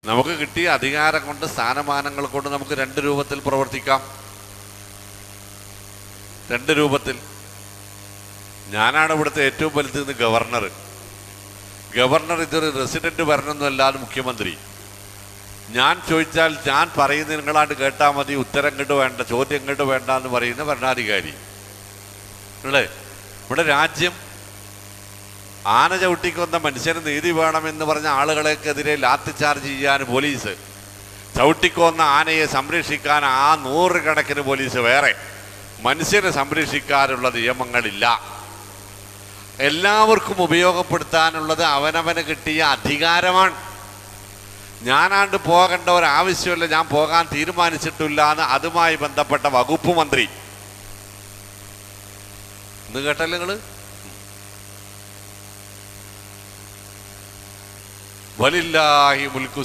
നമുക്ക് കിട്ടിയ അധികാരം കൊണ്ട്, സ്ഥാനമാനങ്ങൾ കൊണ്ട് നമുക്ക് രണ്ട് രൂപത്തിൽ പ്രവർത്തിക്കാം. രണ്ട് രൂപത്തിൽ. ഞാനാണ് ഇവിടുത്തെ ഏറ്റവും വലുത് ഗവർണർ. ഗവർണർ ഇതൊരു റെസിഡന്റ് ഭരണമൊന്നുമല്ലാതെ മുഖ്യമന്ത്രി. ഞാൻ ചോദിച്ചാൽ ഞാൻ പറയുന്നത് നിങ്ങളാണ്ട് കേട്ടാൽ മതി, ഉത്തരം ഇങ്ങോട്ട് വേണ്ട, ചോദ്യം ഇങ്ങോട്ട് വേണ്ട എന്ന് പറയുന്ന ഭരണാധികാരി അല്ലേ. ഇവിടെ രാജ്യം ആന ചവിട്ടിക്കൊന്ന മനുഷ്യന് നീതി വേണമെന്ന് പറഞ്ഞ ആളുകൾക്കെതിരെ ലാത്തി ചാർജ് ചെയ്യാൻ പോലീസ്, ചവിട്ടിക്കൊന്ന ആനയെ സംരക്ഷിക്കാൻ ആ നൂറുകണക്കിന് പോലീസ് വേറെ, മനുഷ്യനെ സംരക്ഷിക്കാനുള്ള നിയമങ്ങളില്ല. എല്ലാവർക്കും ഉപയോഗപ്പെടുത്താനുള്ളത് അവനവന് കിട്ടിയ അധികാരമാണ്. ഞാനാണ്ട് പോകേണ്ട ഒരാവശ്യമില്ല, ഞാൻ പോകാൻ തീരുമാനിച്ചിട്ടില്ല എന്ന് അതുമായി ബന്ധപ്പെട്ട വകുപ്പ് മന്ത്രി. ഇന്ന് കേട്ടല്ലേ നിങ്ങള്? വലില്ലാഹി മുൽക്കു